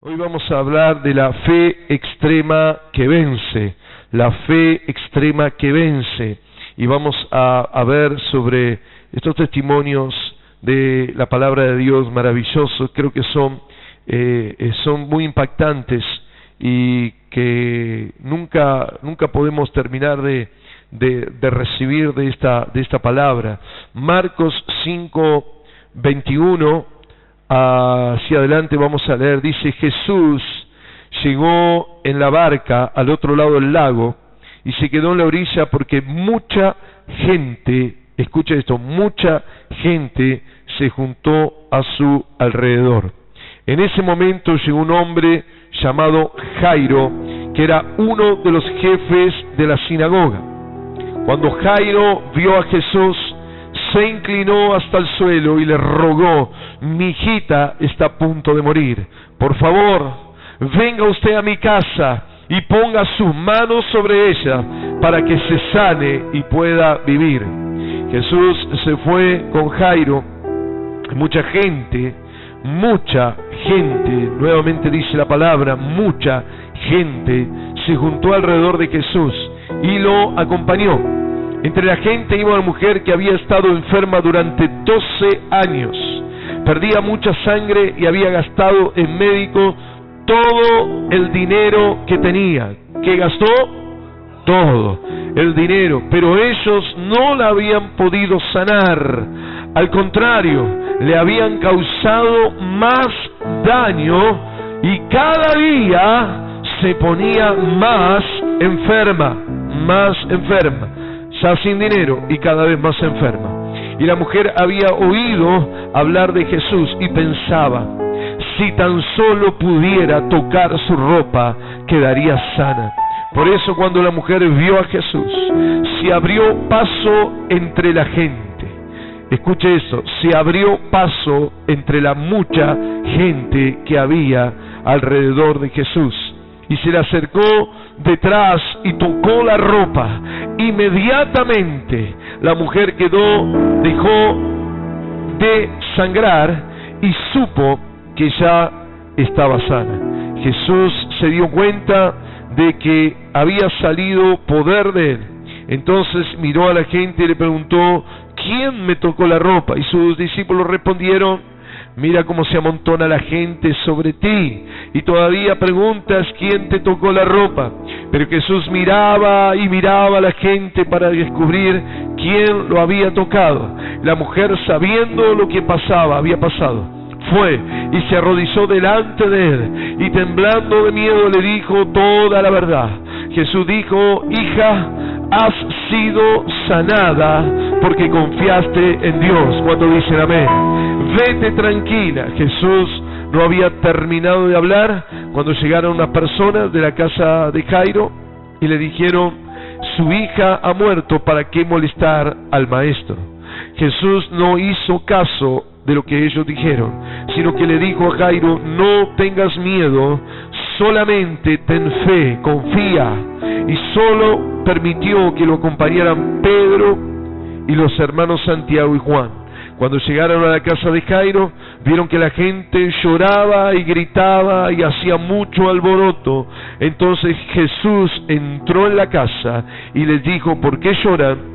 Hoy vamos a hablar de la fe extrema que vence, la fe extrema que vence, y vamos a ver sobre estos testimonios de la palabra de Dios maravillosos. Creo que son muy impactantes y que nunca podemos terminar de recibir de esta palabra. Marcos 5:21 hacia adelante vamos a leer. Dice: Jesús llegó en la barca al otro lado del lago y se quedó en la orilla porque mucha gente, escucha esto, mucha gente se juntó a su alrededor. En ese momento llegó un hombre llamado Jairo, que era uno de los jefes de la sinagoga. Cuando Jairo vio a Jesús, se inclinó hasta el suelo y le rogó: mi hijita está a punto de morir. Por favor, venga usted a mi casa y ponga sus manos sobre ella para que se sane y pueda vivir. Jesús se fue con Jairo. Mucha gente, nuevamente dice la palabra, mucha gente se juntó alrededor de Jesús y lo acompañó. Entre la gente iba una mujer que había estado enferma durante 12 años. Perdía mucha sangre y había gastado en médico todo el dinero que tenía. ¿Qué gastó? Todo el dinero. Pero ellos no la habían podido sanar. Al contrario, le habían causado más daño y cada día se ponía más enferma, ya sin dinero y cada vez más enferma. Y la mujer había oído hablar de Jesús y pensaba: si tan solo pudiera tocar su ropa, quedaría sana. Por eso, cuando la mujer vio a Jesús, se abrió paso entre la gente. Escuche eso: se abrió paso entre la mucha gente que había alrededor de Jesús, y se le acercó detrás y tocó la ropa. Inmediatamente la mujer dejó de sangrar y supo que ya estaba sana. Jesús se dio cuenta de que había salido poder de él. Entonces miró a la gente y le preguntó: ¿quién me tocó la ropa? Y sus discípulos respondieron: mira cómo se amontona la gente sobre ti, y todavía preguntas quién te tocó la ropa. Pero Jesús miraba y miraba a la gente para descubrir quién lo había tocado. La mujer, sabiendo lo que había pasado, fue y se arrodilló delante de él, y temblando de miedo le dijo toda la verdad. Jesús dijo: hija, has sido sanada porque confiaste en Dios. ¿Cuántos dicen amén? Vete tranquila. Jesús no había terminado de hablar cuando llegaron unas personas de la casa de Jairo y le dijeron: su hija ha muerto, ¿para qué molestar al maestro? Jesús no hizo caso de lo que ellos dijeron, sino que le dijo a Jairo: no tengas miedo, solamente ten fe, confía. Y solo permitió que lo acompañaran Pedro y los hermanos Santiago y Juan. Cuando llegaron a la casa de Jairo, vieron que la gente lloraba y gritaba y hacía mucho alboroto. Entonces Jesús entró en la casa y les dijo: ¿por qué lloran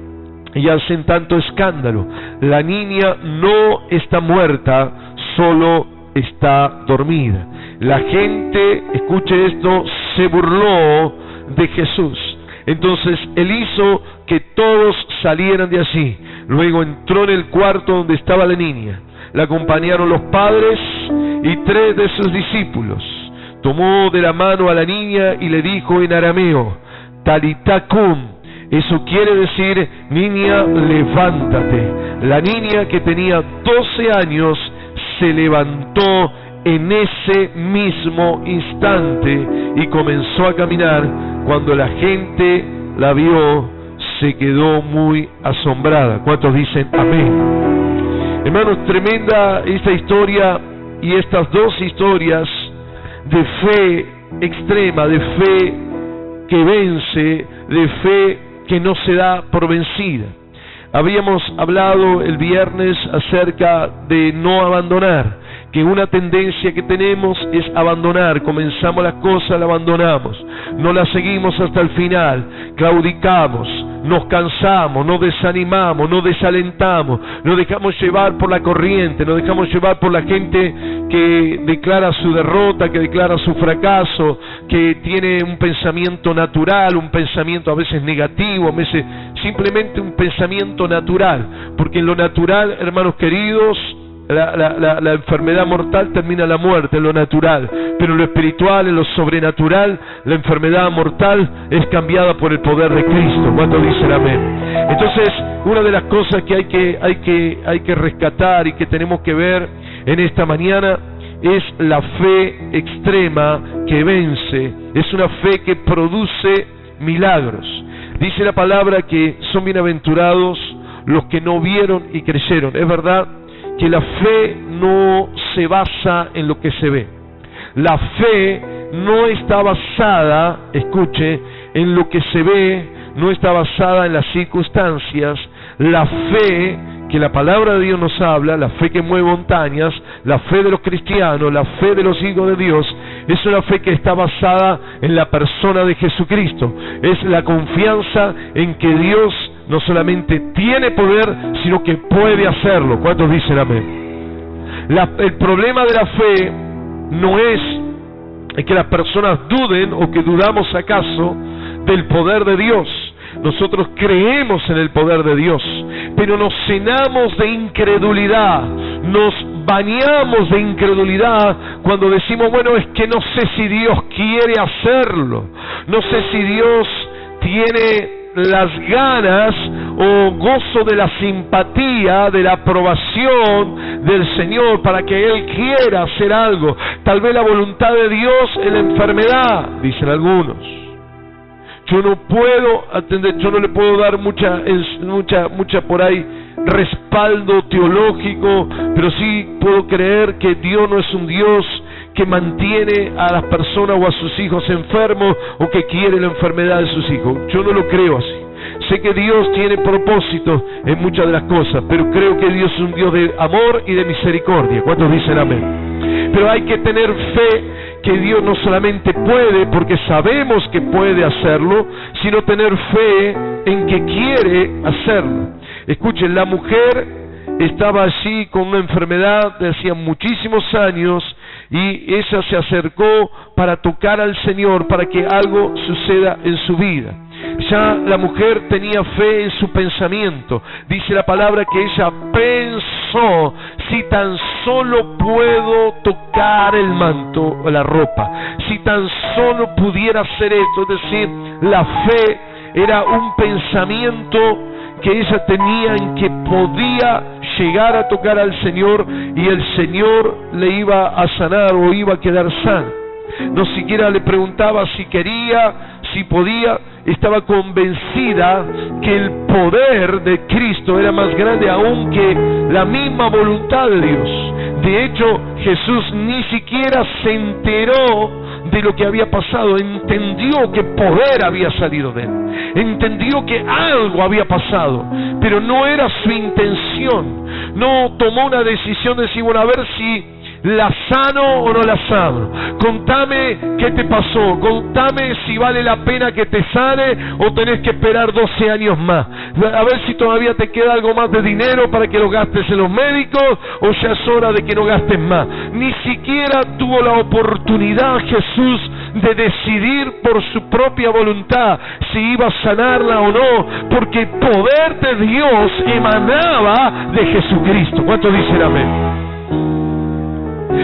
y hacen tanto escándalo? La niña no está muerta, solo está dormida. La gente, escuche esto, se burló de Jesús. Entonces él hizo que todos salieran de allí. Luego entró en el cuarto donde estaba la niña. La acompañaron los padres y 3 de sus discípulos. Tomó de la mano a la niña y le dijo en arameo: Talitá cum. Eso quiere decir: niña, levántate. La niña, que tenía 12 años, se levantó en ese mismo instante y comenzó a caminar. Cuando la gente la vio, se quedó muy asombrada. ¿Cuántos dicen amén? Hermanos, tremenda esta historia, y estas dos historias de fe extrema, de fe que vence, de fe que no se da por vencida. Habíamos hablado el viernes acerca de no abandonar, que una tendencia que tenemos es abandonar. Comenzamos las cosas, las abandonamos, no las seguimos hasta el final, claudicamos, nos cansamos, nos desanimamos, nos desalentamos, nos dejamos llevar por la corriente, nos dejamos llevar por la gente que declara su derrota, que declara su fracaso, que tiene un pensamiento natural, un pensamiento a veces negativo, a veces simplemente un pensamiento natural, porque en lo natural, hermanos queridos, la enfermedad mortal termina en la muerte, en lo natural, pero en lo espiritual, en lo sobrenatural, la enfermedad mortal es cambiada por el poder de Cristo. ¿Cuántos dicen amén? Entonces, una de las cosas que hay que rescatar y que tenemos que ver en esta mañana es la fe extrema que vence, es una fe que produce milagros. Dice la palabra que son bienaventurados los que no vieron y creyeron. Es verdad que la fe no se basa en lo que se ve. La fe no está basada, escuche, en lo que se ve, no está basada en las circunstancias. La fe que la palabra de Dios nos habla, la fe que mueve montañas, la fe de los cristianos, la fe de los hijos de Dios, es una fe que está basada en la persona de Jesucristo. Es la confianza en que Dios no solamente tiene poder, sino que puede hacerlo. ¿Cuántos dicen amén? El problema de la fe no es que las personas duden o que dudamos acaso del poder de Dios. Nosotros creemos en el poder de Dios, pero nos cenamos de incredulidad, nos bañamos de incredulidad cuando decimos, bueno, es que no sé si Dios quiere hacerlo, no sé si Dios tiene las ganas o gozo de la simpatía, de la aprobación del Señor para que Él quiera hacer algo. Tal vez la voluntad de Dios en la enfermedad, dicen algunos. Yo no puedo atender, yo no le puedo dar mucha por ahí respaldo teológico, pero sí puedo creer que Dios no es un Dios que mantiene a las personas o a sus hijos enfermos o que quiere la enfermedad de sus hijos. Yo no lo creo así. Sé que Dios tiene propósito en muchas de las cosas, pero creo que Dios es un Dios de amor y de misericordia. ¿Cuántos dicen amén? Pero hay que tener fe que Dios no solamente puede, porque sabemos que puede hacerlo, sino tener fe en que quiere hacerlo. Escuchen, la mujer estaba allí con una enfermedad de hacía muchísimos años y ella se acercó para tocar al Señor, para que algo suceda en su vida. Ya la mujer tenía fe en su pensamiento. Dice la palabra que ella pensó, si tan solo puedo tocar el manto o la ropa, si tan solo pudiera hacer esto. Es decir, la fe era un pensamiento que ella tenía en que podía llegar a tocar al Señor y el Señor le iba a sanar o iba a quedar sano. No siquiera le preguntaba si quería, si podía. Estaba convencida que el poder de Cristo era más grande aún que la misma voluntad de Dios. De hecho, Jesús ni siquiera se enteró de lo que había pasado. Entendió que poder había salido de él, entendió que algo había pasado, pero no era su intención. No tomó una decisión de decir, bueno, a ver si ¿la sano o no la sano? Contame qué te pasó, contame si vale la pena que te sane o tenés que esperar 12 años más. A ver si todavía te queda algo más de dinero para que lo gastes en los médicos o ya es hora de que no gastes más. Ni siquiera tuvo la oportunidad Jesús de decidir por su propia voluntad si iba a sanarla o no, porque el poder de Dios emanaba de Jesucristo. ¿Cuántos dicen amén?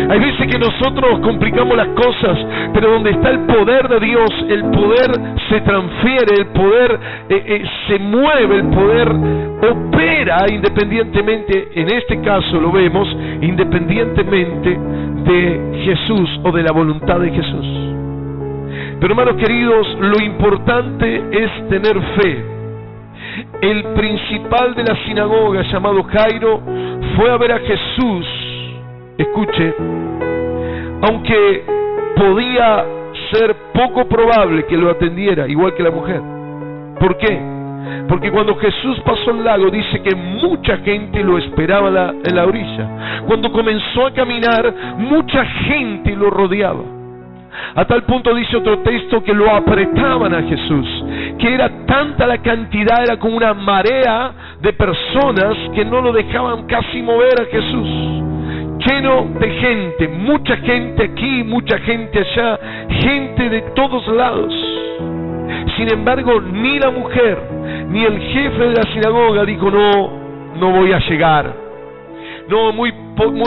Hay veces que nosotros complicamos las cosas, pero donde está el poder de Dios, el poder se transfiere, el poder se mueve, el poder opera independientemente, en este caso lo vemos, independientemente de Jesús o de la voluntad de Jesús. Pero hermanos queridos, lo importante es tener fe. El principal de la sinagoga, llamado Jairo, fue a ver a Jesús. Escuche, aunque podía ser poco probable que lo atendiera, igual que la mujer. ¿Por qué? Porque cuando Jesús pasó el lago, dice que mucha gente lo esperaba en la orilla. Cuando comenzó a caminar, mucha gente lo rodeaba. A tal punto, dice otro texto, que lo apretaban a Jesús, que era tanta la cantidad, era como una marea de personas que no lo dejaban casi mover a Jesús. Lleno de gente, mucha gente aquí, mucha gente allá, gente de todos lados. Sin embargo, ni la mujer, ni el jefe de la sinagoga dijo, no voy a llegar. No, muy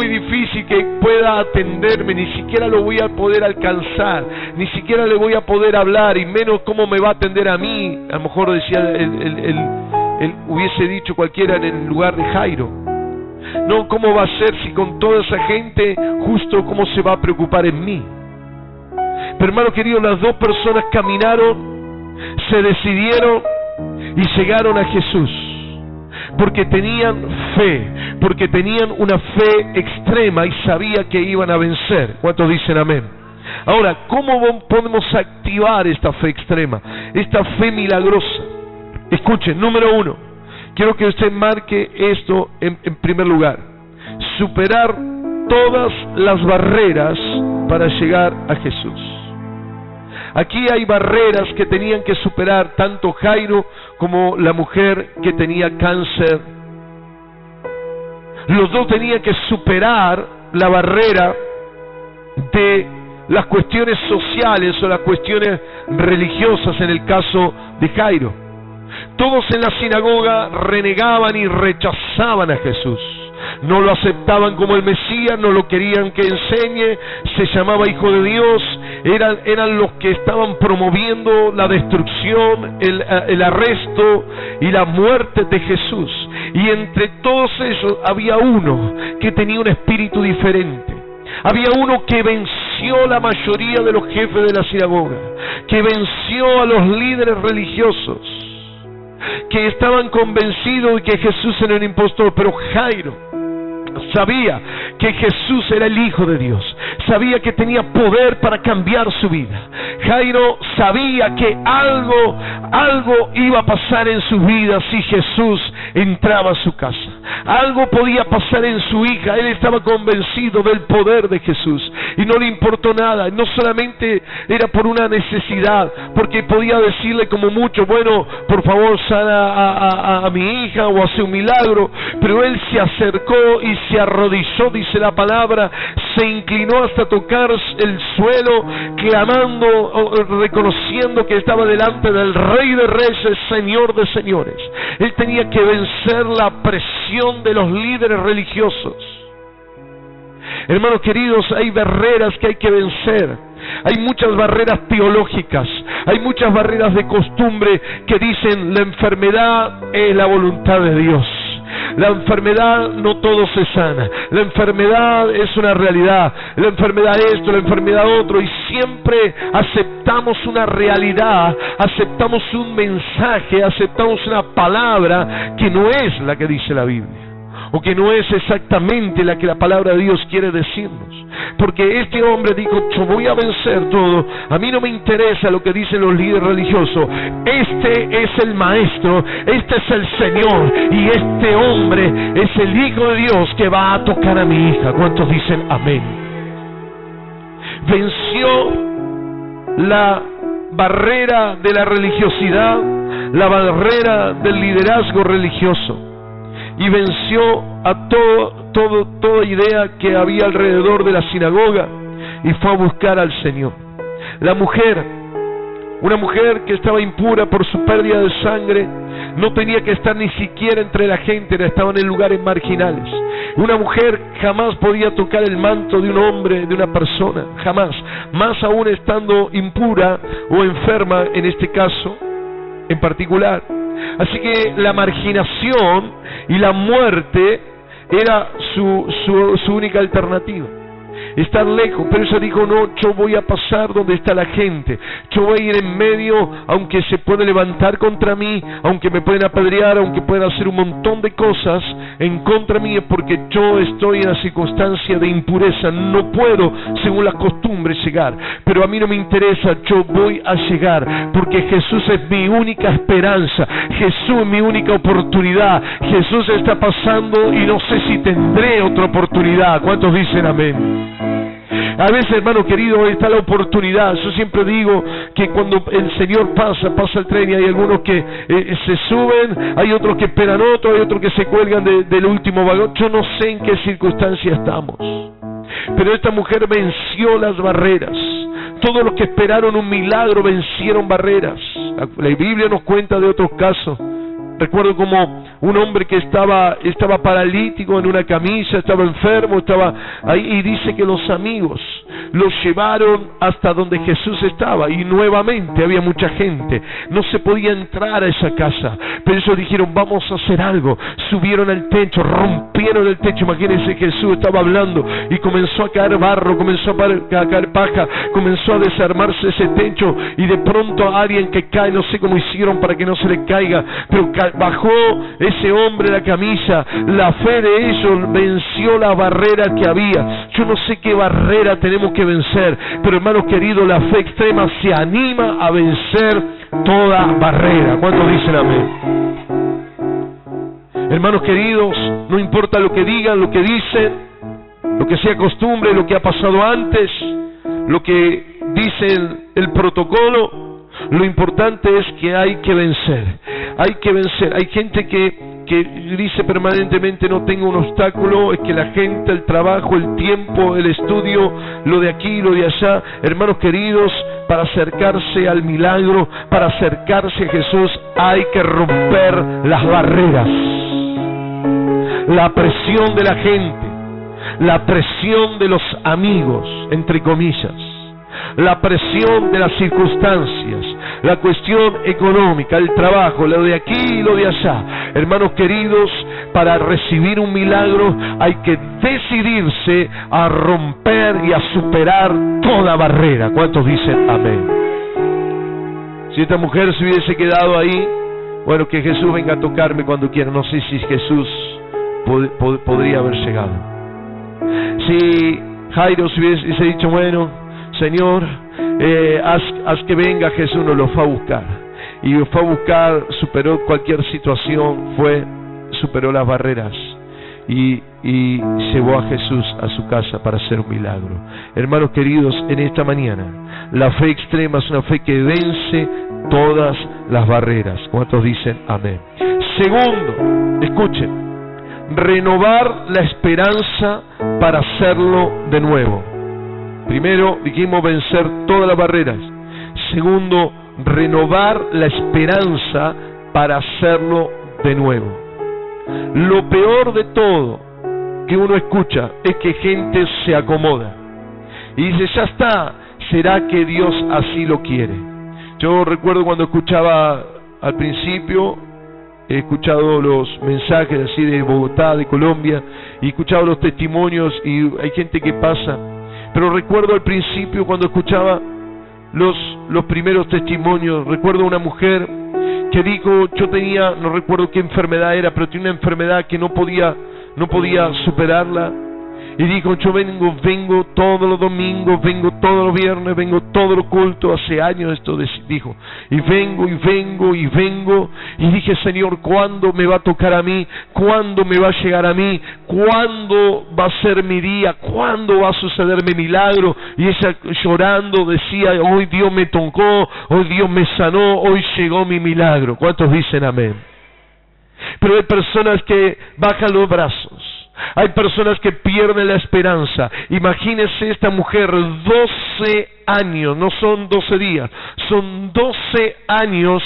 difícil que pueda atenderme, ni siquiera lo voy a poder alcanzar, ni siquiera le voy a poder hablar, y menos cómo me va a atender a mí. A lo mejor decía, él hubiese dicho cualquiera en el lugar de Jairo. No, ¿cómo va a ser si con toda esa gente, justo cómo se va a preocupar en mí? Pero hermano querido, las dos personas caminaron, se decidieron y llegaron a Jesús. Porque tenían fe, porque tenían una fe extrema y sabía que iban a vencer. ¿Cuántos dicen amén? Ahora, ¿cómo podemos activar esta fe extrema, esta fe milagrosa? Escuchen, número 1, quiero que usted marque esto en primer lugar: superar todas las barreras para llegar a Jesús. Aquí hay barreras que tenían que superar tanto Jairo como la mujer que tenía cáncer. Los dos tenían que superar la barrera de las cuestiones sociales o las cuestiones religiosas en el caso de Jairo. Todos en la sinagoga renegaban y rechazaban a Jesús. No lo aceptaban como el Mesías, no lo querían que enseñe, se llamaba Hijo de Dios, eran los que estaban promoviendo la destrucción, el arresto y la muerte de Jesús. Y entre todos ellos había uno que tenía un espíritu diferente. Había uno que venció la mayoría de los jefes de la sinagoga, que venció a los líderes religiosos, que estaban convencidos de que Jesús era un impostor. Pero Jairo sabía que Jesús era el Hijo de Dios, sabía que tenía poder para cambiar su vida. Jairo sabía que algo iba a pasar en su vida si Jesús entraba a su casa. Algo podía pasar en su hija. Él estaba convencido del poder de Jesús y no le importó nada. No solamente era por una necesidad, porque podía decirle como mucho, bueno, por favor sana a mi hija o hace un milagro, pero él se acercó y se arrodilló, dice la palabra, se inclinó hasta tocar el suelo, clamando, reconociendo que estaba delante del Rey de Reyes, Señor de Señores. Él tenía que vencer la presión de los líderes religiosos. Hermanos queridos, hay barreras que hay que vencer. Hay muchas barreras teológicas, hay muchas barreras de costumbre que dicen la enfermedad es la voluntad de Dios. La enfermedad no todo se sana, la enfermedad es una realidad, la enfermedad esto, la enfermedad otro, y siempre aceptamos una realidad, aceptamos un mensaje, aceptamos una palabra que no es la que dice la Biblia, o que no es exactamente la que la palabra de Dios quiere decirnos. Porque este hombre dijo, yo voy a vencer todo, a mí no me interesa lo que dicen los líderes religiosos, este es el maestro, este es el Señor, y este hombre es el Hijo de Dios que va a tocar a mi hija. ¿Cuántos dicen amén? Venció la barrera de la religiosidad, la barrera del liderazgo religioso, y venció a toda idea que había alrededor de la sinagoga, y fue a buscar al Señor. La mujer, una mujer que estaba impura por su pérdida de sangre, no tenía que estar ni siquiera entre la gente, estaban en lugares marginales. Una mujer jamás podía tocar el manto de un hombre, de una persona, jamás, más aún estando impura o enferma en este caso en particular. Así que la marginación y la muerte era su única alternativa. estar lejos, pero ella dijo, no, yo voy a pasar donde está la gente, yo voy a ir en medio, aunque se puede levantar contra mí, aunque me pueden apedrear, aunque puedan hacer un montón de cosas en contra mía, porque yo estoy en la circunstancia de impureza, no puedo, según las costumbres, llegar, pero a mí no me interesa, yo voy a llegar, porque Jesús es mi única esperanza, Jesús es mi única oportunidad, Jesús está pasando y no sé si tendré otra oportunidad. ¿Cuántos dicen amén? A veces, hermano querido, está la oportunidad. Yo siempre digo que cuando el Señor pasa el tren y hay algunos que se suben, hay otros que esperan otro, hay otros que se cuelgan del último vagón. Yo no sé en qué circunstancia estamos, pero esta mujer venció las barreras. Todos los que esperaron un milagro vencieron barreras. La Biblia nos cuenta de otros casos. Recuerdo como un hombre que estaba paralítico en una camilla, estaba enfermo, estaba ahí, y dice que los amigos lo llevaron hasta donde Jesús estaba, y nuevamente había mucha gente, no se podía entrar a esa casa, pero ellos dijeron, vamos a hacer algo. Subieron al techo, rompieron el techo. Imagínense, Jesús estaba hablando y comenzó a caer barro, comenzó a caer paja, comenzó a desarmarse ese techo, y de pronto alguien que cae, no sé cómo hicieron para que no se le caiga, pero bajó ese hombre la camilla. La fe de ellos venció la barrera que había. Yo no sé qué barrera tenemos que vencer, pero hermanos queridos, la fe extrema se anima a vencer toda barrera. ¿Cuántos dicen amén? Hermanos queridos, no importa lo que digan, lo que dicen, lo que sea costumbre, lo que ha pasado antes, lo que dice el protocolo, lo importante es que hay que vencer. Hay que vencer. Hay gente que dice permanentemente, no tengo un obstáculo, es que la gente, el trabajo, el tiempo, el estudio, lo de aquí, lo de allá. Hermanos queridos, para acercarse al milagro, para acercarse a Jesús, hay que romper las barreras. La presión de la gente, la presión de los amigos, entre comillas, la presión de las circunstancias, la cuestión económica, el trabajo, lo de aquí y lo de allá. Hermanos queridos, para recibir un milagro hay que decidirse a romper y a superar toda barrera. ¿Cuántos dicen amén? Si esta mujer se hubiese quedado ahí, bueno, que Jesús venga a tocarme cuando quiera. No sé si Jesús podría haber llegado. Si Jairo se hubiese dicho, bueno, Señor, haz que venga, Jesús nos lo fue a buscar. Y lo fue a buscar, superó cualquier situación, superó las barreras y llevó a Jesús a su casa para hacer un milagro. Hermanos queridos, en esta mañana, la fe extrema es una fe que vence todas las barreras. ¿Cuántos dicen amén? Segundo, escuchen, renovar la esperanza para hacerlo de nuevo. Primero, dijimos vencer todas las barreras. Segundo, renovar la esperanza para hacerlo de nuevo. Lo peor de todo que uno escucha es que gente se acomoda y dice, ya está, ¿será que Dios así lo quiere? Yo recuerdo cuando escuchaba al principio, he escuchado los mensajes así de Bogotá, de Colombia, y he escuchado los testimonios, y hay gente que pasa. Pero recuerdo al principio cuando escuchaba los primeros testimonios, recuerdo una mujer que dijo, yo tenía, no recuerdo qué enfermedad era, pero tenía una enfermedad que no podía superarla, y dijo, yo vengo todos los domingos, vengo todos los viernes, vengo todos los cultos, hace años esto dijo, y vengo, y dije, Señor, ¿cuándo me va a tocar a mí? ¿Cuándo me va a llegar a mí? ¿Cuándo va a ser mi día? ¿Cuándo va a sucederme milagro? Y ella llorando decía, hoy Dios me tocó, hoy Dios me sanó, hoy llegó mi milagro. ¿Cuántos dicen amén? Pero hay personas que bajan los brazos. Hay personas que pierden la esperanza. Imagínense esta mujer, 12 años, no son 12 días, son 12 años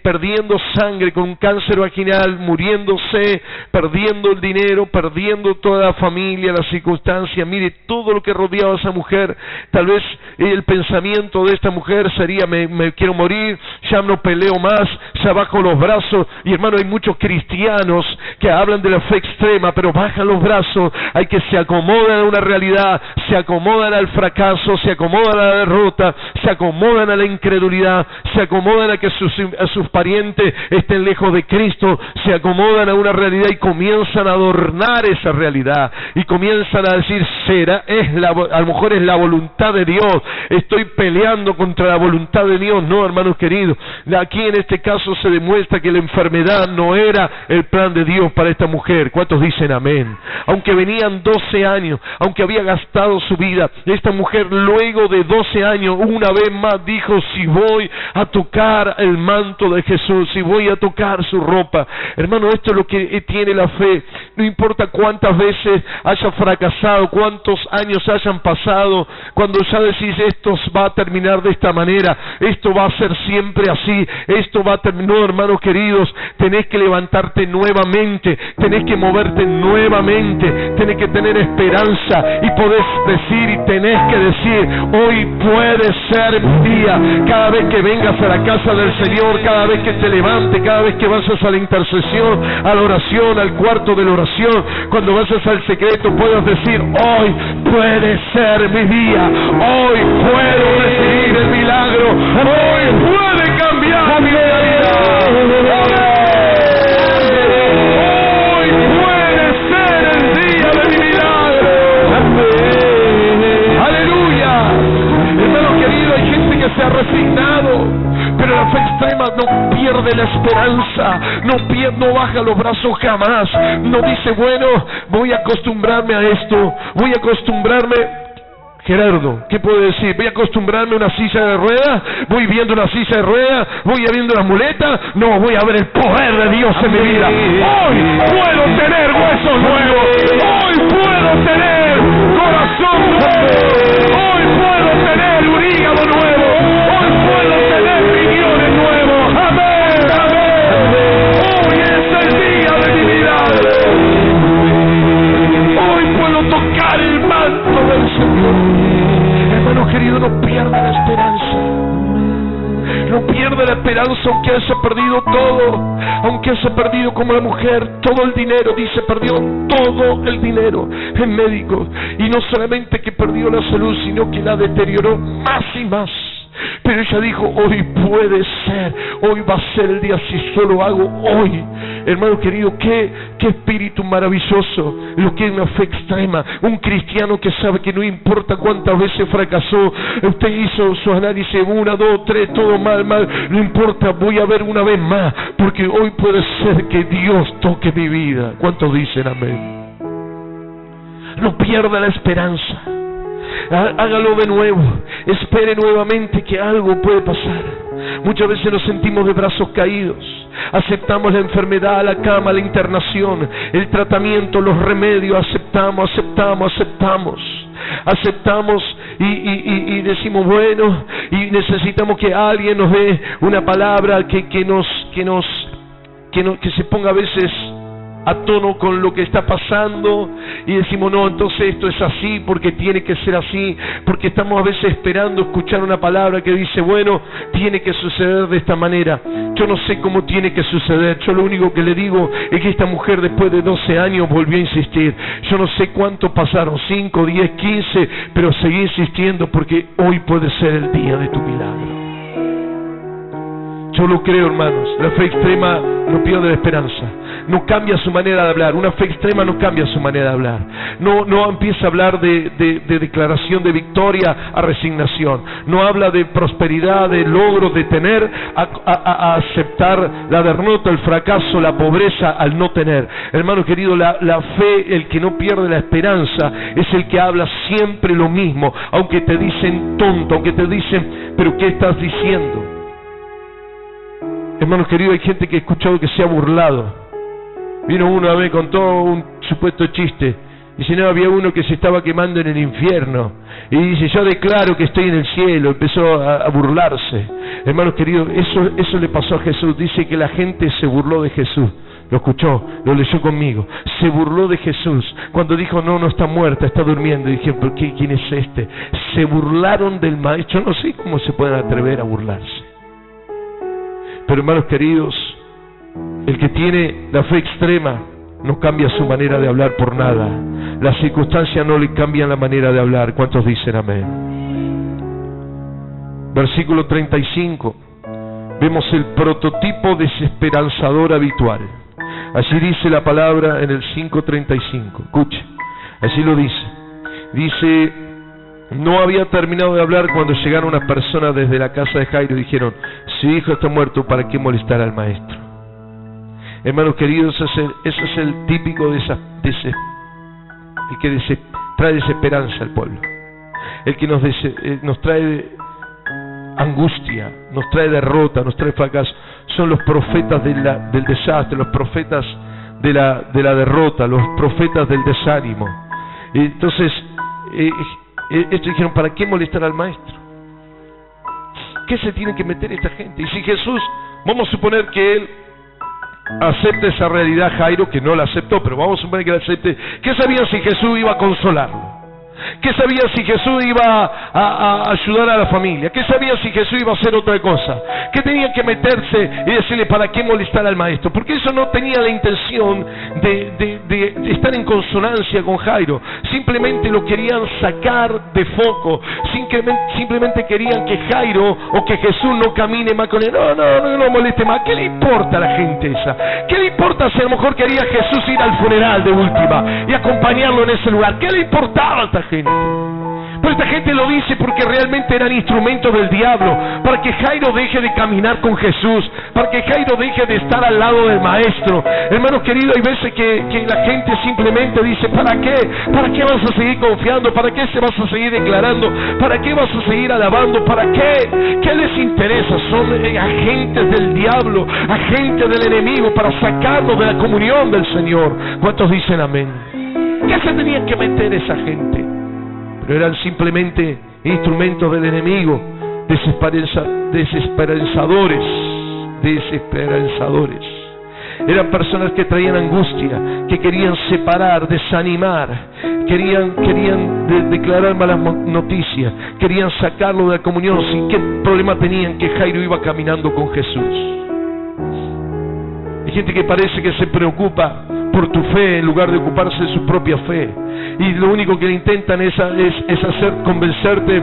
perdiendo sangre con un cáncer vaginal, muriéndose, perdiendo el dinero, perdiendo toda la familia, las circunstancias. Mire todo lo que rodeaba a esa mujer. Tal vez el pensamiento de esta mujer sería: me quiero morir, ya no peleo más, ya bajo los brazos. Y hermano, hay muchos cristianos que hablan de la fe extrema, pero bajan los brazos. Hay que se acomodan a una realidad, se acomodan al fracaso, se acomodan a la derrota, se acomodan a la incredulidad, se acomodan a que sus parientes estén lejos de Cristo, se acomodan a una realidad y comienzan a adornar esa realidad y comienzan a decir: a lo mejor es la voluntad de Dios, estoy peleando contra la voluntad de Dios. No, hermanos queridos, aquí en este caso se demuestra que la enfermedad no era el plan de Dios para esta mujer. ¿Cuántos dicen amén? Aunque venían 12 años, aunque había gastado su vida, esta mujer luego de 12 años una vez más dijo: si voy a tocar el manto de Jesús, si voy a tocar su ropa. Hermano, esto es lo que tiene la fe. No importa cuántas veces haya fracasado, cuántos años hayan pasado, cuando ya decís: esto va a terminar de esta manera, esto va a ser siempre así, esto va a terminar. No, hermanos queridos, tenés que levantarte nuevamente, tenés que moverte nuevamente, tenés que tener esperanza y podés decir y tenés que decir: hoy puede ser mi día. Cada vez que vengas a la casa del Señor, cada vez que te levantes, cada vez que vayas a la intercesión, a la oración, al cuarto de la oración, cuando vayas al secreto, puedas decir: hoy puede ser mi día, hoy puedo recibir el milagro, hoy puede cambiar mi vida. Hoy puede ser el día de mi milagro. Aleluya. Hermano querido, hay gente que se ha resignado, pero la fe extrema no pierde la esperanza, no baja los brazos jamás, no dice: bueno, voy a acostumbrarme a esto, voy a acostumbrarme. Gerardo, ¿qué puedo decir? ¿Voy a acostumbrarme a una silla de ruedas? ¿Voy viendo una silla de ruedas? ¿Voy viendo las muletas? No, voy a ver el poder de Dios en mi vida. Hoy puedo tener huesos nuevos, hoy puedo tener corazón nuevo, hoy puedo tener un hígado nuevo, hoy puedo tener riñones nuevos. Amén, amén. Hoy es el día de mi milagro. Hoy puedo tocar el manto del Señor. Hermano querido, no pierda la esperanza. No pierda la esperanza, aunque haya perdido todo, aunque haya perdido, como la mujer, todo el dinero. Dice: perdió todo el dinero en médicos, y no solamente que perdió la salud, sino que la deterioró más y más. Pero ella dijo: hoy puede ser, hoy va a ser el día, si solo hago hoy. Hermano querido, qué espíritu maravilloso lo que es una fe extrema. Un cristiano que sabe que no importa cuántas veces fracasó, usted hizo su análisis, 1, 2, 3, todo mal, no importa, voy a ver una vez más, porque hoy puede ser que Dios toque mi vida. ¿Cuántos dicen amén? No pierda la esperanza. Hágalo de nuevo, espere nuevamente que algo puede pasar. Muchas veces nos sentimos de brazos caídos, aceptamos la enfermedad, la cama, la internación, el tratamiento, los remedios, aceptamos y decimos: bueno, y necesitamos que alguien nos dé una palabra que se ponga a veces a tono con lo que está pasando, y decimos: no, entonces esto es así porque tiene que ser así, porque estamos a veces esperando escuchar una palabra que dice: bueno, tiene que suceder de esta manera. Yo no sé cómo tiene que suceder, yo lo único que le digo es que esta mujer después de 12 años volvió a insistir. Yo no sé cuánto pasaron, 5, 10, 15, pero seguí insistiendo, porque hoy puede ser el día de tu milagro. Yo lo creo, hermanos. La fe extrema no pierde la esperanza, no cambia su manera de hablar. Una fe extrema no cambia su manera de hablar, no empieza a hablar de declaración de victoria a resignación, no habla de prosperidad, de logro, de tener, a aceptar la derrota, el fracaso, la pobreza al no tener. Hermano querido, la fe, el que no pierde la esperanza, es el que habla siempre lo mismo, aunque te dicen tonto, aunque te dicen: pero ¿qué estás diciendo? Hermanos queridos, hay gente que he escuchado que se ha burlado. Vino uno a ver, contó un supuesto chiste. Dice: no, había uno que se estaba quemando en el infierno. Y dice: yo declaro que estoy en el cielo. Empezó a burlarse. Hermanos queridos, eso le pasó a Jesús. Dice que la gente se burló de Jesús. lo escuchó, lo leyó conmigo, se burló de Jesús cuando dijo no está muerta, está durmiendo, y dijeron, ¿pero quién es este? Se burlaron del maestro. Yo no sé cómo se pueden atrever a burlarse, pero hermanos queridos, el que tiene la fe extrema no cambia su manera de hablar por nada. Las circunstancias no le cambian la manera de hablar. ¿Cuántos dicen amén? Versículo 35, vemos el prototipo desesperanzador habitual. Allí dice la palabra en el 5:35. Escuche, allí lo dice. Dice, no había terminado de hablar cuando llegaron unas personas desde la casa de Jairo y dijeron, su hijo está muerto, ¿para qué molestar al maestro? Hermanos queridos, ese es el típico el que trae desesperanza al pueblo. El que nos trae angustia, nos trae derrota, nos trae fracaso. Son los profetas del desastre, los profetas de la derrota, los profetas del desánimo. Y entonces, estos dijeron, ¿para qué molestar al maestro? ¿Qué se tiene que meter esta gente? Y si Jesús, vamos a suponer que él acepte esa realidad, Jairo, que no la aceptó, pero vamos a suponer que la acepte. ¿Qué sabían si Jesús iba a consolarlo? ¿Qué sabían si Jesús iba a ayudar a la familia? ¿Qué sabían si Jesús iba a hacer otra cosa? ¿Qué tenían que meterse y decirle, ¿para qué molestar al maestro? Porque eso no tenía la intención de estar en consonancia con Jairo. Simplemente lo querían sacar de foco. Simplemente querían que Jairo o que Jesús no camine más con él. No moleste más. ¿Qué le importa a la gente esa? ¿Qué le importa si a lo mejor quería Jesús ir al funeral de última y acompañarlo en ese lugar? ¿Qué le importaba a esta gente? Pero esta gente lo dice porque realmente eran instrumentos del diablo, para que Jairo deje de caminar con Jesús, para que Jairo deje de estar al lado del maestro. Hermanos queridos, hay veces que la gente simplemente dice, ¿para qué? ¿Para qué vas a seguir confiando? ¿Para qué se vas a seguir declarando? ¿Para qué vas a seguir alabando? ¿Para qué? ¿Qué les interesa? Son agentes del diablo, agentes del enemigo, para sacarlos de la comunión del Señor. ¿Cuántos dicen amén? ¿Qué se tenían que meter esa gente? Pero eran simplemente instrumentos del enemigo, desesperanzadores. Eran personas que traían angustia, que querían separar, desanimar, querían declarar malas noticias, querían sacarlo de la comunión. ¿Sin qué problema tenían que Jairo iba caminando con Jesús? Hay gente que parece que se preocupa por tu fe en lugar de ocuparse de su propia fe, y lo único que intentan es convencerte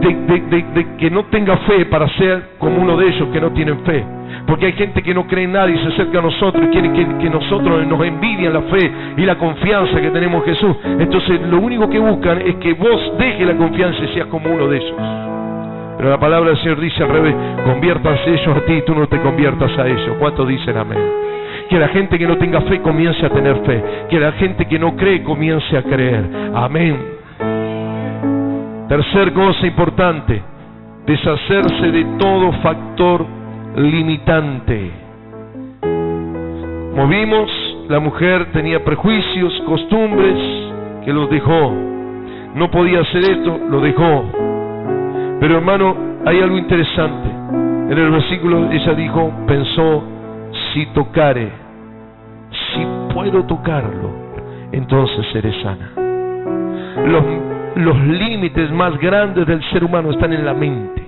de que no tenga fe para ser como uno de ellos que no tienen fe. Porque hay gente que no cree en nada y se acerca a nosotros y quiere que nosotros nos envidian la fe y la confianza que tenemos en Jesús. Entonces lo único que buscan es que vos dejes la confianza y seas como uno de ellos. Pero la palabra del Señor dice al revés: conviértanse ellos a ti y tú no te conviertas a ellos. ¿Cuántos dicen amén? Que la gente que no tenga fe comience a tener fe, que la gente que no cree comience a creer. Amén. Tercer cosa importante: deshacerse de todo factor limitante. Como vimos, la mujer tenía prejuicios, costumbres que los dejó. No podía hacer esto, lo dejó. Pero hermano, hay algo interesante. En el versículo ella dijo, pensó, si puedo tocarlo, entonces seré sana. Los límites más grandes del ser humano están en la mente,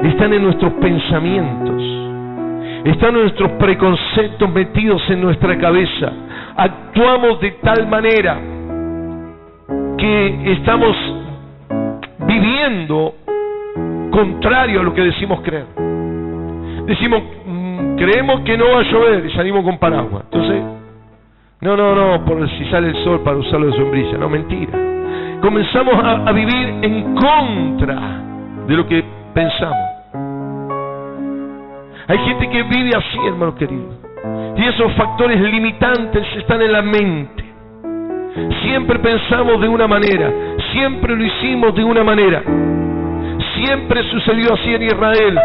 están en nuestros pensamientos, están nuestros preconceptos metidos en nuestra cabeza. Actuamos de tal manera que estamos viviendo contrario a lo que decimos creer. Decimos, creemos que no va a llover y salimos con paraguas. Entonces, no, por si sale el sol para usarlo de sombrilla. No, mentira. Comenzamos a vivir en contra de lo que pensamos. Hay gente que vive así, hermanos queridos, y esos factores limitantes están en la mente. Siempre pensamos de una manera, siempre lo hicimos de una manera, siempre sucedió así en Israel,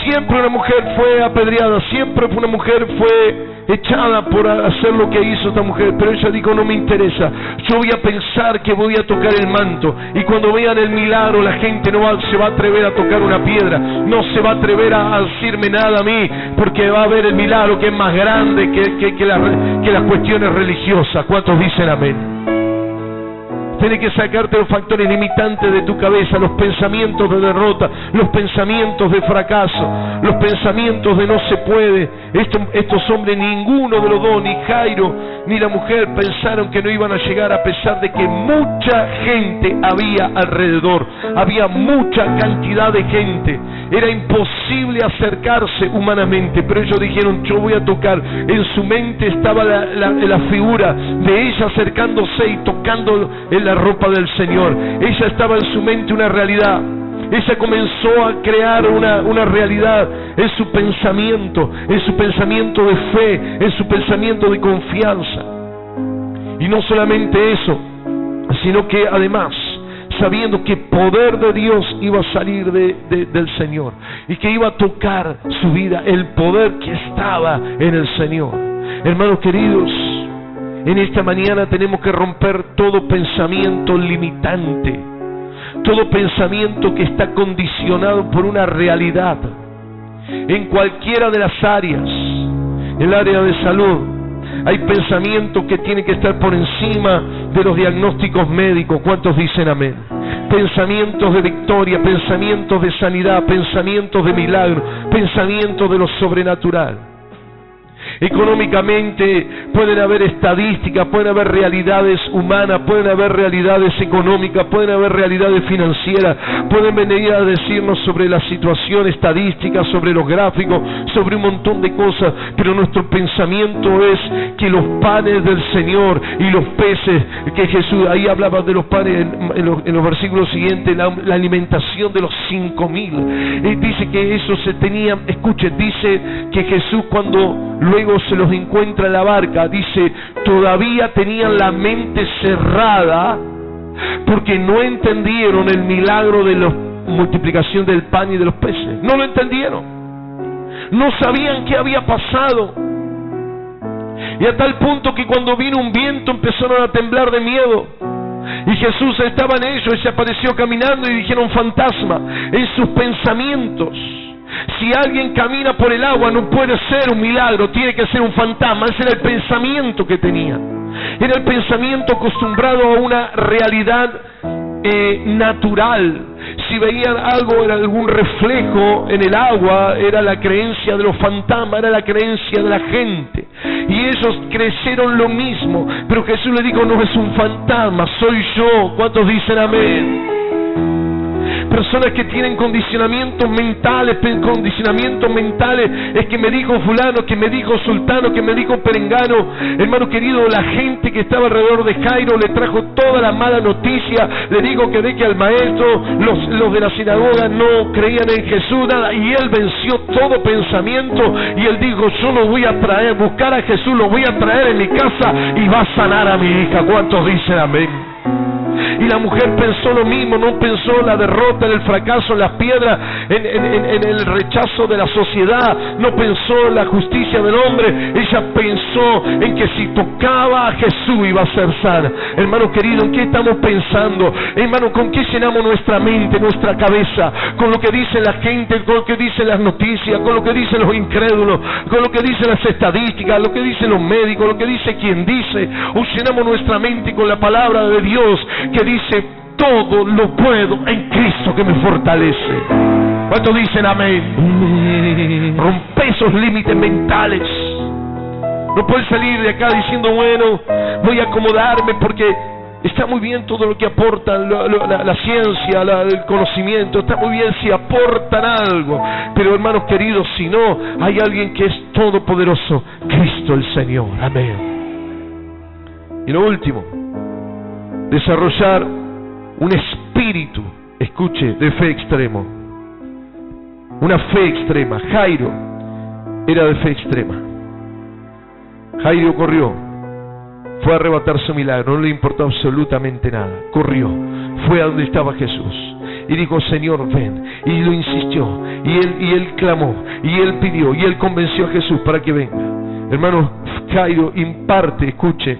Siempre una mujer fue apedreada, siempre una mujer fue echada por hacer lo que hizo esta mujer, pero ella dijo: no me interesa, yo voy a pensar que voy a tocar el manto, y cuando vean el milagro la gente no se va a atrever a tocar una piedra, no se va a atrever a decirme nada a mí, porque va a ver el milagro que es más grande que las cuestiones religiosas. ¿Cuántos dicen amén? Tienes que sacarte los factores limitantes de tu cabeza, los pensamientos de derrota, los pensamientos de fracaso, los pensamientos de no se puede. Estos hombres, ninguno de los dos, ni Jairo ni la mujer, pensaron que no iban a llegar, a pesar de que mucha gente había alrededor, había mucha cantidad de gente. Era imposible acercarse humanamente, pero ellos dijeron: yo voy a tocar. En su mente estaba la figura de ella acercándose y tocando en la ropa del Señor. Ella estaba en su mente una realidad. Ella comenzó a crear una realidad en su pensamiento de fe, en su pensamiento de confianza. Y no solamente eso, sino que además, sabiendo que poder de Dios iba a salir del Señor, y que iba a tocar su vida, el poder que estaba en el Señor. Hermanos queridos, en esta mañana tenemos que romper todo pensamiento limitante, todo pensamiento que está condicionado por una realidad, en cualquiera de las áreas. El área de salud, hay pensamientos que tienen que estar por encima de los diagnósticos médicos. ¿Cuántos dicen amén? Pensamientos de victoria, pensamientos de sanidad, pensamientos de milagro, pensamientos de lo sobrenatural. Económicamente pueden haber estadísticas, pueden haber realidades humanas, pueden haber realidades económicas, pueden haber realidades financieras, pueden venir a decirnos sobre la situación estadística, sobre los gráficos, sobre un montón de cosas, pero nuestro pensamiento es que los panes del Señor y los peces, que Jesús, ahí hablaba de los panes en los versículos siguientes, la alimentación de los 5,000, dice que eso se tenía, escuche, dice que Jesús cuando luego se los encuentra en la barca, dice, todavía tenían la mente cerrada porque no entendieron el milagro de la multiplicación del pan y de los peces. No lo entendieron, no sabían qué había pasado, y a tal punto que cuando vino un viento empezaron a temblar de miedo. Y Jesús estaba en ellos y se apareció caminando y dijeron: fantasma. En sus pensamientos, si alguien camina por el agua, no puede ser un milagro, tiene que ser un fantasma. Ese era el pensamiento que tenía. Era el pensamiento acostumbrado a una realidad natural. Si veían algo, era algún reflejo en el agua, era la creencia de los fantasmas, era la creencia de la gente. Y ellos creyeron lo mismo, pero Jesús le dijo: no es un fantasma, soy yo. ¿Cuántos dicen amén? Personas que tienen condicionamientos mentales, es que me dijo fulano, que me dijo sultano, que me dijo perengano. Hermano querido, la gente que estaba alrededor de Jairo le trajo toda la mala noticia, le dijo que ve que al maestro, los de la sinagoga no creían en Jesús, nada, y él venció todo pensamiento, y él dijo: yo lo voy a traer, buscar a Jesús, lo voy a traer en mi casa y va a sanar a mi hija. ¿Cuántos dicen amén? Y la mujer pensó lo mismo, no pensó en la derrota, en el fracaso, en las piedras, en el rechazo de la sociedad, no pensó en la justicia del hombre. Ella pensó en que si tocaba a Jesús iba a ser sana. Hermano querido, ¿en qué estamos pensando? Hermano, ¿con qué llenamos nuestra mente, nuestra cabeza? Con lo que dice la gente, con lo que dicen las noticias, con lo que dicen los incrédulos, con lo que dicen las estadísticas, lo que dicen los médicos, lo que dice quien dice. O llenamos nuestra mente con la palabra de Dios, que dice: todo lo puedo en Cristo que me fortalece. ¿Cuántos dicen amén? Rompe esos límites mentales. No puedes salir de acá diciendo: bueno, voy a acomodarme porque está muy bien todo lo que aporta la ciencia, el conocimiento, está muy bien si aportan algo, pero hermanos queridos, si no, hay alguien que es todopoderoso, Cristo el Señor. Amén. Y lo último, desarrollar un espíritu, escuche, de fe extremo. Una fe extrema. Jairo era de fe extrema. Jairo corrió, fue a arrebatar su milagro, no le importó absolutamente nada. Corrió, fue a donde estaba Jesús y dijo: Señor, ven. Y lo insistió, y y él clamó, y él pidió, y él convenció a Jesús para que venga. Hermano, Jairo imparte, escuche,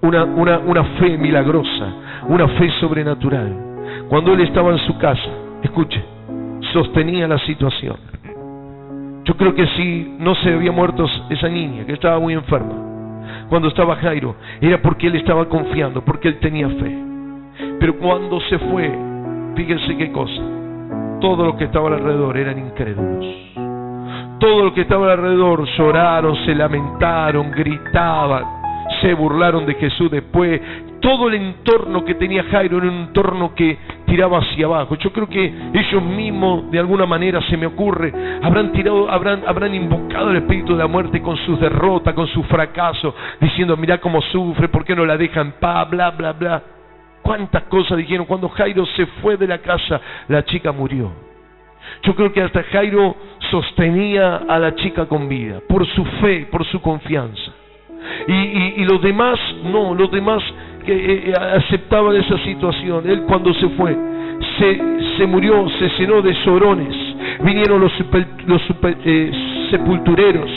una fe milagrosa, una fe sobrenatural. Cuando él estaba en su casa, escuche, sostenía la situación. Yo creo que si no se había muerto esa niña, que estaba muy enferma, cuando estaba Jairo, era porque él estaba confiando, porque él tenía fe. Pero cuando se fue, fíjense qué cosa, todos los que estaban alrededor eran incrédulos. Todos los que estaban alrededor lloraron, se lamentaron, gritaban, se burlaron de Jesús. Después, todo el entorno que tenía Jairo era un entorno que tiraba hacia abajo. Yo creo que ellos mismos, de alguna manera, se me ocurre, habrán invocado el espíritu de la muerte con sus derrotas, con su fracaso, diciendo, mirá cómo sufre, ¿por qué no la deja en paz? Bla, bla, bla. ¿Cuántas cosas dijeron? Cuando Jairo se fue de la casa, la chica murió. Yo creo que hasta Jairo sostenía a la chica con vida, por su fe, por su confianza. Y los demás, no, los demás que aceptaban esa situación. Él cuando se fue, se murió, se llenó de llorones. Vinieron los sepultureros,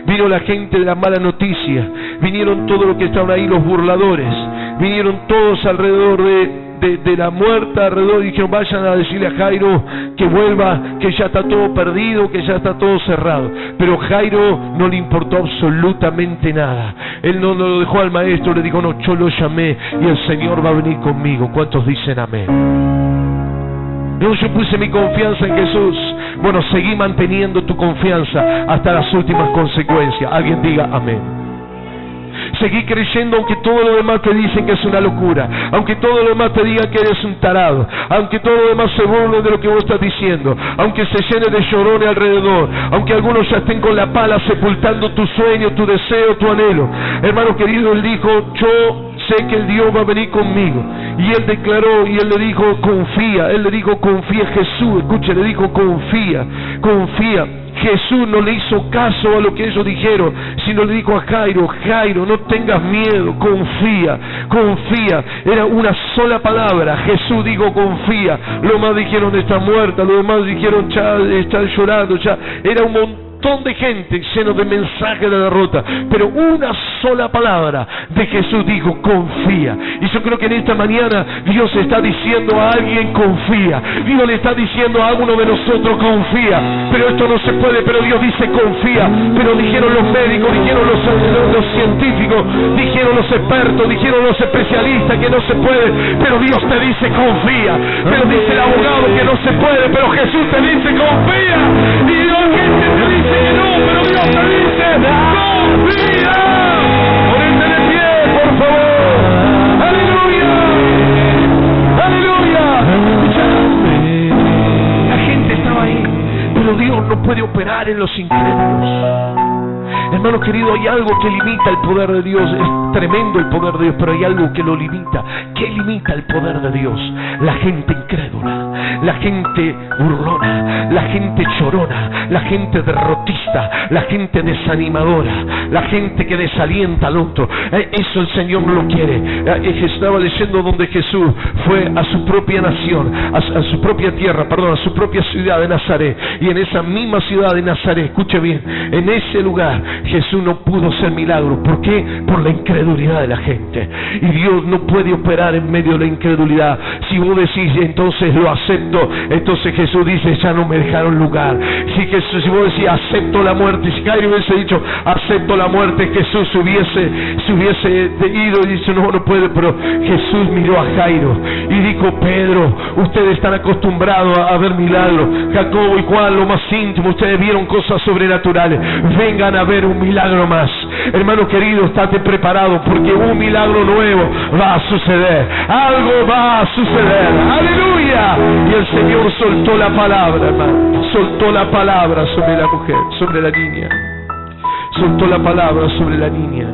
vino la gente de la mala noticia, vinieron todos los que estaban ahí, los burladores, vinieron todos alrededor de la muerta alrededor, y dijeron, vayan a decirle a Jairo que vuelva, que ya está todo perdido, que ya está todo cerrado. Pero Jairo no le importó absolutamente nada. Él no lo dejó al maestro, le dijo, no, yo lo llamé y el Señor va a venir conmigo. ¿Cuántos dicen amén? No, yo puse mi confianza en Jesús. Bueno, seguí manteniendo tu confianza hasta las últimas consecuencias. Alguien diga amén. Seguí creyendo aunque todo lo demás te dicen que es una locura, aunque todo lo demás te diga que eres un tarado, aunque todo lo demás se burle de lo que vos estás diciendo, aunque se llene de llorones alrededor, aunque algunos ya estén con la pala sepultando tu sueño, tu deseo, tu anhelo. Hermano querido, él dijo, yo sé que el Dios va a venir conmigo. Y él declaró, y él le dijo, confía. Él le dijo, confía. Jesús, escuche, le dijo, confía, confía. Jesús no le hizo caso a lo que ellos dijeron, sino le dijo a Jairo, Jairo, no tengas miedo, confía, confía. Era una sola palabra. Jesús dijo, confía. Los demás dijeron, está muerta. Los demás dijeron, ya están llorando. Ya era un montón de gente lleno de mensajes de derrota, pero una sola palabra de Jesús dijo, confía. Y yo creo que en esta mañana Dios está diciendo a alguien, confía. Dios le está diciendo a uno de nosotros, confía. Pero esto no se puede, pero Dios dice, confía. Pero dijeron los médicos, dijeron los científicos, dijeron los expertos, dijeron los especialistas que no se puede, pero Dios te dice, confía. Pero dice el abogado que no se puede, pero Jesús te dice, confía. Y la gente te dice que no, pero Dios te dice, confía. Ponete de pie, por favor. Aleluya, aleluya. La gente estaba ahí, pero Dios no puede operar en los incrédulos. Hermano querido, hay algo que limita el poder de Dios. Es tremendo el poder de Dios, pero hay algo que lo limita. ¿Qué limita el poder de Dios? La gente incrédula, la gente burlona, la gente chorona, la gente derrotista, la gente desanimadora, la gente que desalienta al otro. Eso el Señor no lo quiere. Estaba leyendo donde Jesús fue a su propia nación, a su propia tierra, a su propia ciudad de Nazaret. Y en esa misma ciudad de Nazaret, escuche bien, en ese lugar Jesús no pudo hacer milagros. ¿Por qué? Por la incredulidad de la gente. Y Dios no puede operar en medio de la incredulidad. Si vos decís, entonces lo acepto, entonces Jesús dice, ya no me dejaron lugar. Si vos decís, acepto la muerte, si Jairo hubiese dicho, acepto la muerte, Jesús se hubiese ido y dice, no puede. Pero Jesús miró a Jairo y dijo, Pedro, ustedes están acostumbrados a ver milagros. Jacobo igual, lo más íntimo, ustedes vieron cosas sobrenaturales. Vengan a ver un milagro más. Hermano querido, estate preparado, porque un milagro nuevo va a suceder. Algo va a suceder. ¡Aleluya! Y el Señor soltó la palabra, hermano. Soltó la palabra sobre la mujer, sobre la niña. Soltó la palabra sobre la niña.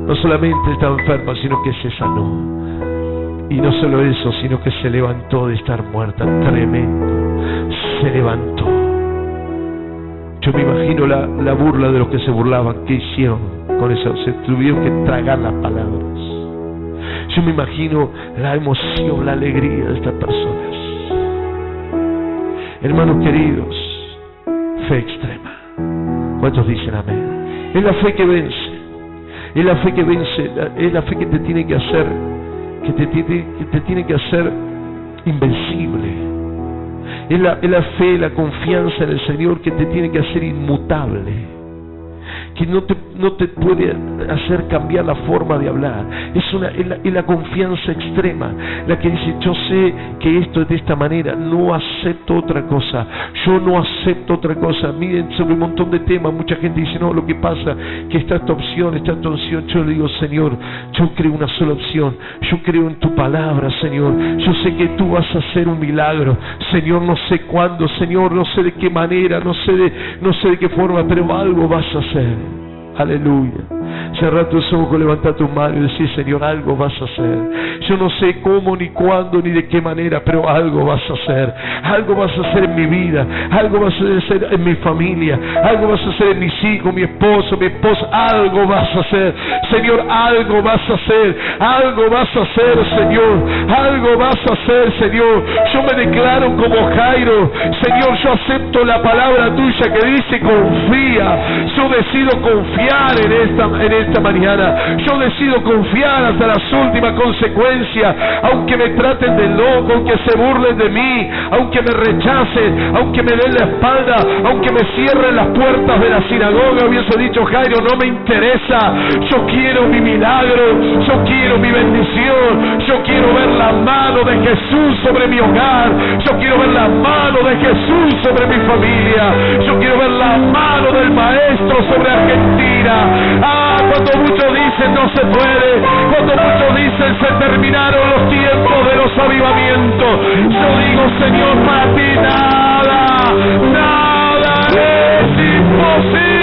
No solamente estaba enferma, sino que se sanó. Y no solo eso, sino que se levantó de estar muerta. Tremendo. Se levantó. Yo me imagino la burla de los que se burlaban. ¿Qué hicieron con eso? Se tuvieron que tragar las palabras. Yo me imagino la emoción, la alegría de estas personas. Hermanos queridos, fe extrema. ¿Cuántos dicen amén? Es la fe que vence. Es la fe que vence. Es la fe que te tiene que hacer, que te tiene que hacer invencible. Es la fe, la confianza en el Señor que te tiene que hacer inmutable, que no te puede hacer cambiar la forma de hablar. Es la confianza extrema, la que dice: yo sé que esto es de esta manera, no acepto otra cosa, yo no acepto otra cosa. Miren, sobre un montón de temas, mucha gente dice: no, lo que pasa que está esta opción, esta opción. Yo le digo: Señor, yo creo una sola opción, yo creo en tu palabra, Señor. Yo sé que tú vas a hacer un milagro, Señor. No sé cuándo, Señor, no sé de qué manera, no sé de qué forma, pero algo vas a hacer. Aleluya. Cerra tus ojos, levanta tu mano y decir: Señor, algo vas a hacer. Yo no sé cómo, ni cuándo, ni de qué manera, pero algo vas a hacer. Algo vas a hacer en mi vida, algo vas a hacer en mi familia, algo vas a hacer en mis hijos, mi esposo, mi esposa. Algo vas a hacer, Señor, algo vas a hacer. Algo vas a hacer, Señor. Algo vas a hacer, Señor. Yo me declaro como Jairo, Señor. Yo acepto la palabra tuya que dice: confía. Yo decido confiar en esta mañana. Yo decido confiar hasta las últimas consecuencias, aunque me traten de loco, aunque se burlen de mí, aunque me rechacen, aunque me den la espalda, aunque me cierren las puertas de la sinagoga. Hubiese dicho Jairo: no me interesa, yo quiero mi milagro, yo quiero mi bendición, yo quiero ver la mano de Jesús sobre mi hogar, yo quiero ver la mano de Jesús sobre mi familia, yo quiero ver la mano del Maestro sobre Argentina. Cuando muchos dicen no se puede, cuando muchos dicen se terminaron los tiempos de los avivamientos, yo digo: Señor, para ti nada es imposible.